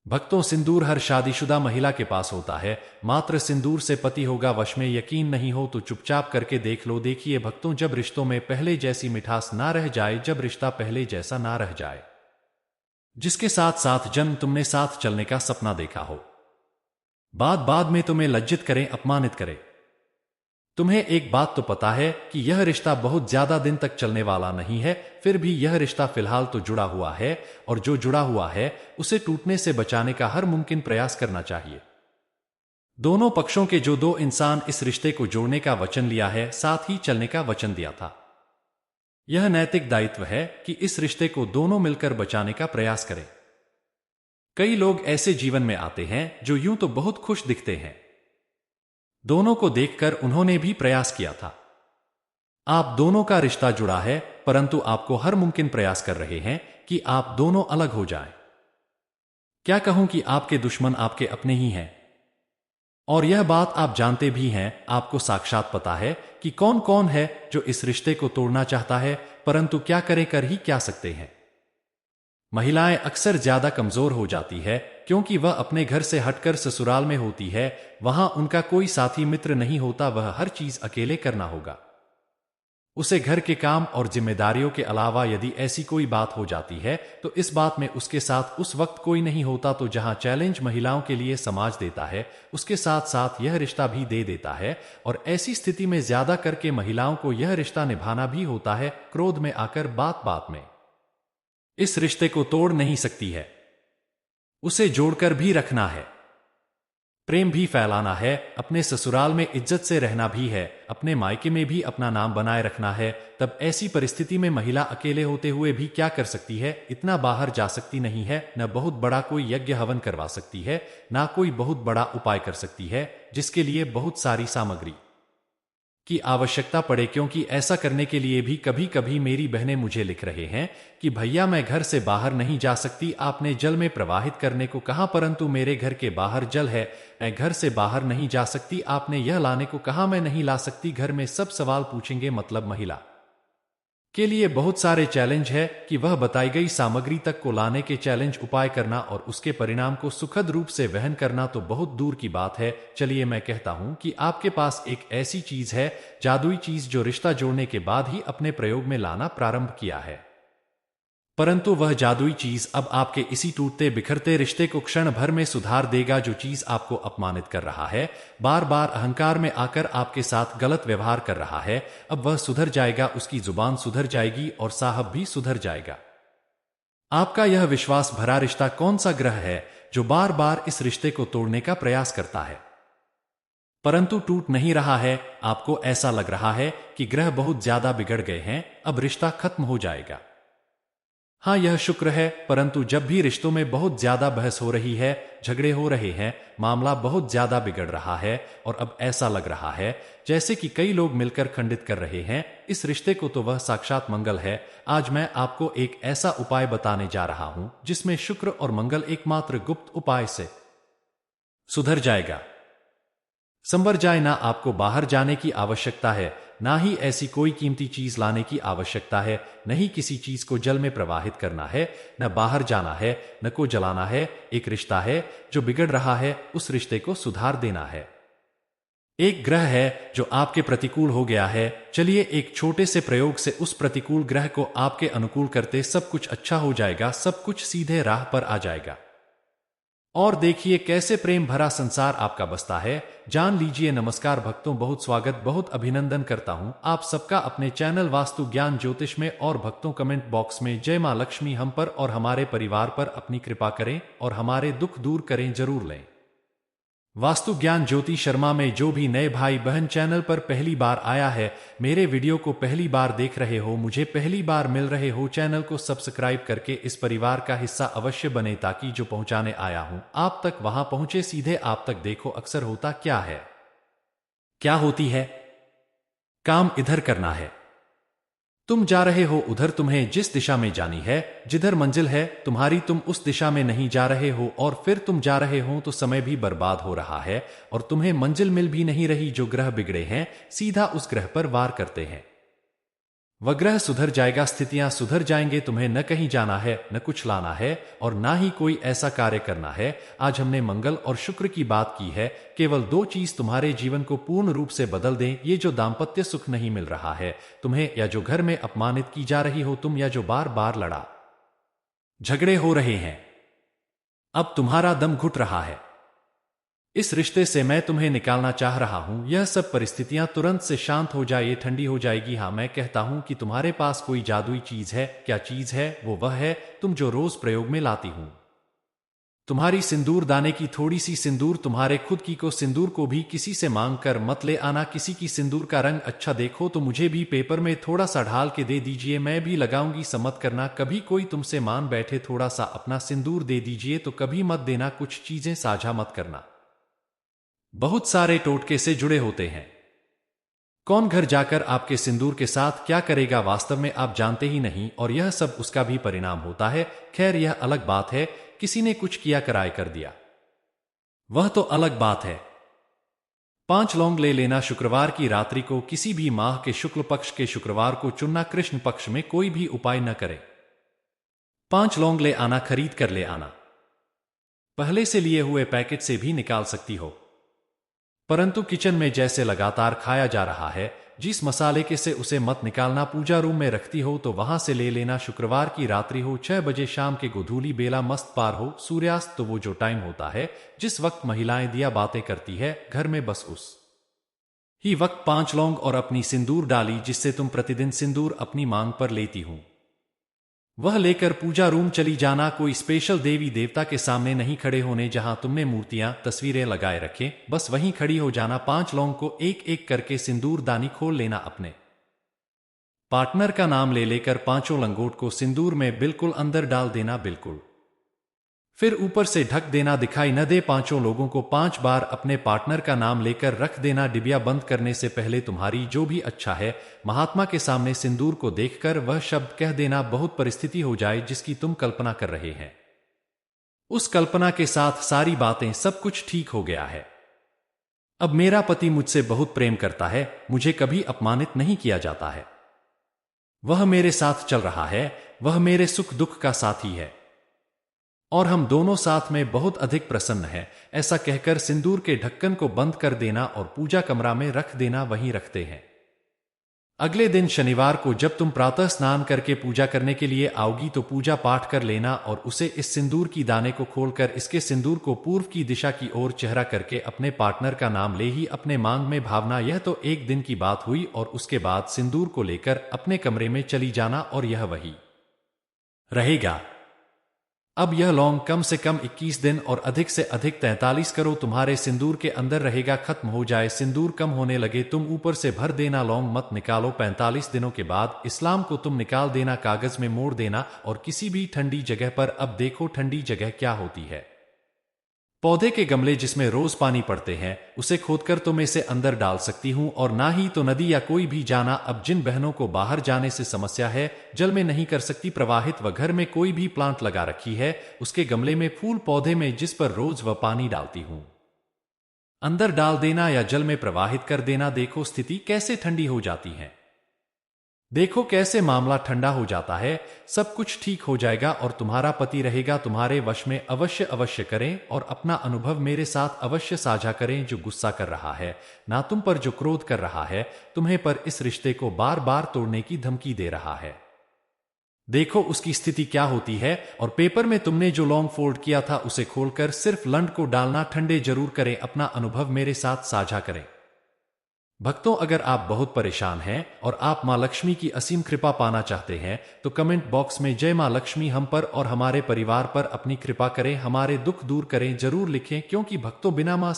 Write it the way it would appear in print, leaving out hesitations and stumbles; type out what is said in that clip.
भक्तों, सिंदूर हर शादीशुदा महिला के पास होता है। मात्र सिंदूर से पति होगा वश में यकीन नहीं हो तो चुपचाप करके देख लो। देखिए भक्तों, जब रिश्तों में पहले जैसी मिठास ना रह जाए, जब रिश्ता पहले जैसा ना रह जाए, जिसके साथ साथ जन्म तुमने साथ चलने का सपना देखा हो, बात बाद में तुम्हें लज्जित करें, अपमानित करें। तुम्हें एक बात तो पता है कि यह रिश्ता बहुत ज्यादा दिन तक चलने वाला नहीं है, फिर भी यह रिश्ता फिलहाल तो जुड़ा हुआ है, और जो जुड़ा हुआ है उसे टूटने से बचाने का हर मुमकिन प्रयास करना चाहिए। दोनों पक्षों के जो दो इंसान इस रिश्ते को जोड़ने का वचन लिया है, साथ ही चलने का वचन दिया था, यह नैतिक दायित्व है कि इस रिश्ते को दोनों मिलकर बचाने का प्रयास करें। कई लोग ऐसे जीवन में आते हैं जो यूं तो बहुत खुश दिखते हैं। दोनों को देखकर उन्होंने भी प्रयास किया था। आप दोनों का रिश्ता जुड़ा है, परंतु आपको हर मुमकिन प्रयास कर रहे हैं कि आप दोनों अलग हो जाएं। क्या कहूं कि आपके दुश्मन आपके अपने ही हैं, और यह बात आप जानते भी हैं। आपको साक्षात पता है कि कौन कौन है जो इस रिश्ते को तोड़ना चाहता है, परंतु क्या करे, कर ही क्या सकते हैं। महिलाएं अक्सर ज्यादा कमजोर हो जाती है क्योंकि वह अपने घर से हटकर ससुराल में होती है। वहां उनका कोई साथी मित्र नहीं होता, वह हर चीज अकेले करना होगा। उसे घर के काम और जिम्मेदारियों के अलावा यदि ऐसी कोई बात हो जाती है तो इस बात में उसके साथ उस वक्त कोई नहीं होता। तो जहां चैलेंज महिलाओं के लिए समाज देता है, उसके साथ साथ यह रिश्ता भी दे देता है, और ऐसी स्थिति में ज्यादा करके महिलाओं को यह रिश्ता निभाना भी होता है। क्रोध में आकर बात बात में इस रिश्ते को तोड़ नहीं सकती है, उसे जोड़कर भी रखना है, प्रेम भी फैलाना है, अपने ससुराल में इज्जत से रहना भी है, अपने मायके में भी अपना नाम बनाए रखना है। तब ऐसी परिस्थिति में महिला अकेले होते हुए भी क्या कर सकती है? इतना बाहर जा सकती नहीं है, न बहुत बड़ा कोई यज्ञ हवन करवा सकती है, ना कोई बहुत बड़ा उपाय कर सकती है जिसके लिए बहुत सारी सामग्री की आवश्यकता पड़े। क्योंकि ऐसा करने के लिए भी कभी कभी मेरी बहनें मुझे लिख रहे हैं कि भैया मैं घर से बाहर नहीं जा सकती, आपने जल में प्रवाहित करने को कहा, परंतु मेरे घर के बाहर जल है, मैं घर से बाहर नहीं जा सकती, आपने यह लाने को कहा, मैं नहीं ला सकती। घर में सब सवाल पूछेंगे, मतलब महिला के लिए बहुत सारे चैलेंज है कि वह बताई गई सामग्री तक को लाने के चैलेंज उपाय करना और उसके परिणाम को सुखद रूप से वहन करना तो बहुत दूर की बात है। चलिए मैं कहता हूं कि आपके पास एक ऐसी चीज है, जादुई चीज, जो रिश्ता जोड़ने के बाद ही अपने प्रयोग में लाना प्रारंभ किया है, परंतु वह जादुई चीज अब आपके इसी टूटते बिखरते रिश्ते को क्षण भर में सुधार देगा। जो चीज आपको अपमानित कर रहा है, बार बार अहंकार में आकर आपके साथ गलत व्यवहार कर रहा है, अब वह सुधर जाएगा, उसकी जुबान सुधर जाएगी और साहब भी सुधर जाएगा। आपका यह विश्वास भरा रिश्ता कौन सा ग्रह है जो बार बार इस रिश्ते को तोड़ने का प्रयास करता है, परंतु टूट नहीं रहा है? आपको ऐसा लग रहा है कि ग्रह बहुत ज्यादा बिगड़ गए हैं, अब रिश्ता खत्म हो जाएगा। हाँ, यह शुक्र है, परंतु जब भी रिश्तों में बहुत ज्यादा बहस हो रही है, झगड़े हो रहे हैं, मामला बहुत ज्यादा बिगड़ रहा है, और अब ऐसा लग रहा है जैसे कि कई लोग मिलकर खंडित कर रहे हैं इस रिश्ते को, तो वह साक्षात मंगल है। आज मैं आपको एक ऐसा उपाय बताने जा रहा हूं जिसमें शुक्र और मंगल एकमात्र गुप्त उपाय से सुधर जाएगा, संवर जाए। ना आपको बाहर जाने की आवश्यकता है, ना ही ऐसी कोई कीमती चीज लाने की आवश्यकता है, नहीं किसी चीज को जल में प्रवाहित करना है, न बाहर जाना है, न को जलाना है। एक रिश्ता है जो बिगड़ रहा है, उस रिश्ते को सुधार देना है। एक ग्रह है जो आपके प्रतिकूल हो गया है, चलिए एक छोटे से प्रयोग से उस प्रतिकूल ग्रह को आपके अनुकूल करते सब कुछ अच्छा हो जाएगा, सब कुछ सीधे राह पर आ जाएगा, और देखिए कैसे प्रेम भरा संसार आपका बसता है। जान लीजिए। नमस्कार भक्तों, बहुत स्वागत, बहुत अभिनंदन करता हूं आप सबका अपने चैनल वास्तु ज्ञान ज्योतिष में। और भक्तों, कमेंट बॉक्स में जय मां लक्ष्मी हम पर और हमारे परिवार पर अपनी कृपा करें और हमारे दुख दूर करें जरूर लें। वास्तु ज्ञान ज्योति शर्मा में जो भी नए भाई बहन चैनल पर पहली बार आया है, मेरे वीडियो को पहली बार देख रहे हो, मुझे पहली बार मिल रहे हो, चैनल को सब्सक्राइब करके इस परिवार का हिस्सा अवश्य बने, ताकि जो पहुंचाने आया हूं आप तक वहां पहुंचे सीधे आप तक। देखो अक्सर होता क्या है, क्या होती है, काम इधर करना है, तुम जा रहे हो उधर, तुम्हें जिस दिशा में जानी है, जिधर मंजिल है तुम्हारी, तुम उस दिशा में नहीं जा रहे हो, और फिर तुम जा रहे हो तो समय भी बर्बाद हो रहा है और तुम्हें मंजिल मिल भी नहीं रही। जो ग्रह बिगड़े हैं सीधा उस ग्रह पर वार करते हैं। वह ग्रह सुधर जाएगा, स्थितियां सुधर जाएंगे, तुम्हें न कहीं जाना है, न कुछ लाना है और ना ही कोई ऐसा कार्य करना है। आज हमने मंगल और शुक्र की बात की है। केवल दो चीज तुम्हारे जीवन को पूर्ण रूप से बदल दें, ये जो दाम्पत्य सुख नहीं मिल रहा है तुम्हें, या जो घर में अपमानित की जा रही हो तुम, या जो बार बार लड़ा झगड़े हो रहे हैं, अब तुम्हारा दम घुट रहा है, इस रिश्ते से मैं तुम्हें निकालना चाह रहा हूं। यह सब परिस्थितियां तुरंत से शांत हो जाए, ठंडी हो जाएगी। हाँ, मैं कहता हूं कि तुम्हारे पास कोई जादुई चीज है। क्या चीज है वो? वह है तुम जो रोज प्रयोग में लाती हूं, तुम्हारी सिंदूर दाने की थोड़ी सी सिंदूर। तुम्हारे खुद की को सिंदूर को भी किसी से मांग कर मत ले आना। किसी की सिंदूर का रंग अच्छा देखो तो मुझे भी पेपर में थोड़ा सा ढाल के दे दीजिए, मैं भी लगाऊंगी। समत करना, कभी कोई तुमसे मान बैठे थोड़ा सा अपना सिंदूर दे दीजिए तो कभी मत देना। कुछ चीजें साझा मत करना, बहुत सारे टोटके से जुड़े होते हैं। कौन घर जाकर आपके सिंदूर के साथ क्या करेगा वास्तव में आप जानते ही नहीं, और यह सब उसका भी परिणाम होता है। खैर, यह अलग बात है। किसी ने कुछ किया कराए कर दिया, वह तो अलग बात है। 5 लौंग ले लेना। शुक्रवार की रात्रि को किसी भी माह के शुक्ल पक्ष के शुक्रवार को चुनना। कृष्ण पक्ष में कोई भी उपाय न करें। 5 लौंग ले आना, खरीद कर ले आना। पहले से लिए हुए पैकेट से भी निकाल सकती हो, परंतु किचन में जैसे लगातार खाया जा रहा है, जिस मसाले के से उसे मत निकालना। पूजा रूम में रखती हो तो वहां से ले लेना। शुक्रवार की रात्रि हो, 6 बजे शाम के गोधूली बेला मस्त पार हो, सूर्यास्त तो वो जो टाइम होता है जिस वक्त महिलाएं दिया बातें करती है घर में, बस उस ही वक्त 5 लौंग और अपनी सिंदूर डाली जिससे तुम प्रतिदिन सिंदूर अपनी मांग पर लेती हूं, वह लेकर पूजा रूम चली जाना। कोई स्पेशल देवी देवता के सामने नहीं खड़े होने जहां तुमने मूर्तियां तस्वीरें लगाए रखे, बस वहीं खड़ी हो जाना। 5 लौंग को एक एक करके सिंदूर दानी खोल लेना। अपने पार्टनर का नाम ले लेकर 5 लंगोट को सिंदूर में बिल्कुल अंदर डाल देना, बिल्कुल। फिर ऊपर से ढक देना, दिखाई न दे। 5 लोगों को 5 बार अपने पार्टनर का नाम लेकर रख देना। डिबिया बंद करने से पहले तुम्हारी जो भी अच्छा है महात्मा के सामने सिंदूर को देखकर वह शब्द कह देना। बहुत परिस्थिति हो जाए जिसकी तुम कल्पना कर रहे हैं, उस कल्पना के साथ सारी बातें सब कुछ ठीक हो गया है। अब मेरा पति मुझसे बहुत प्रेम करता है, मुझे कभी अपमानित नहीं किया जाता है, वह मेरे साथ चल रहा है, वह मेरे सुख दुख का साथी है और हम दोनों साथ में बहुत अधिक प्रसन्न हैं। ऐसा कहकर सिंदूर के ढक्कन को बंद कर देना और पूजा कमरा में रख देना, वहीं रखते हैं। अगले दिन शनिवार को जब तुम प्रातः स्नान करके पूजा करने के लिए आओगी तो पूजा पाठ कर लेना और उसे इस सिंदूर की दाने को खोलकर इसके सिंदूर को पूर्व की दिशा की ओर चेहरा करके अपने पार्टनर का नाम ले ही अपने मांग में भावना। यह तो एक दिन की बात हुई और उसके बाद सिंदूर को लेकर अपने कमरे में चली जाना और यह वही रहेगा। अब यह लौंग कम से कम 21 दिन और अधिक से अधिक 43 करो तुम्हारे सिंदूर के अंदर रहेगा। खत्म हो जाए, सिंदूर कम होने लगे, तुम ऊपर से भर देना, लौंग मत निकालो। 45 दिनों के बाद इस्लाम को तुम निकाल देना, कागज में मोड़ देना और किसी भी ठंडी जगह पर। अब देखो ठंडी जगह क्या होती है। पौधे के गमले जिसमें रोज पानी पड़ते हैं उसे खोदकर तुम इसे अंदर डाल सकती हूं, और ना ही तो नदी या कोई भी जाना। अब जिन बहनों को बाहर जाने से समस्या है, जल में नहीं कर सकती प्रवाहित, व घर में कोई भी प्लांट लगा रखी है उसके गमले में फूल पौधे में जिस पर रोज वह पानी डालती हूं अंदर डाल देना या जल में प्रवाहित कर देना। देखो स्थिति कैसे ठंडी हो जाती है, देखो कैसे मामला ठंडा हो जाता है, सब कुछ ठीक हो जाएगा और तुम्हारा पति रहेगा तुम्हारे वश में। अवश्य अवश्य करें और अपना अनुभव मेरे साथ अवश्य साझा करें। जो गुस्सा कर रहा है, ना तुम पर जो क्रोध कर रहा है, तुम्हें पर इस रिश्ते को बार बार तोड़ने की धमकी दे रहा है, देखो उसकी स्थिति क्या होती है। और पेपर में तुमने जो लॉन्ग फोल्ड किया था उसे खोलकर सिर्फ लंड को डालना, ठंडे जरूर करें, अपना अनुभव मेरे साथ साझा करें। भक्तों, अगर आप बहुत परेशान हैं और आप मां लक्ष्मी की असीम कृपा पाना चाहते हैं तो कमेंट बॉक्स में जय मां लक्ष्मी हम पर और हमारे परिवार पर अपनी कृपा करें, हमारे दुख दूर करें जरूर लिखें, क्योंकि भक्तों बिना मां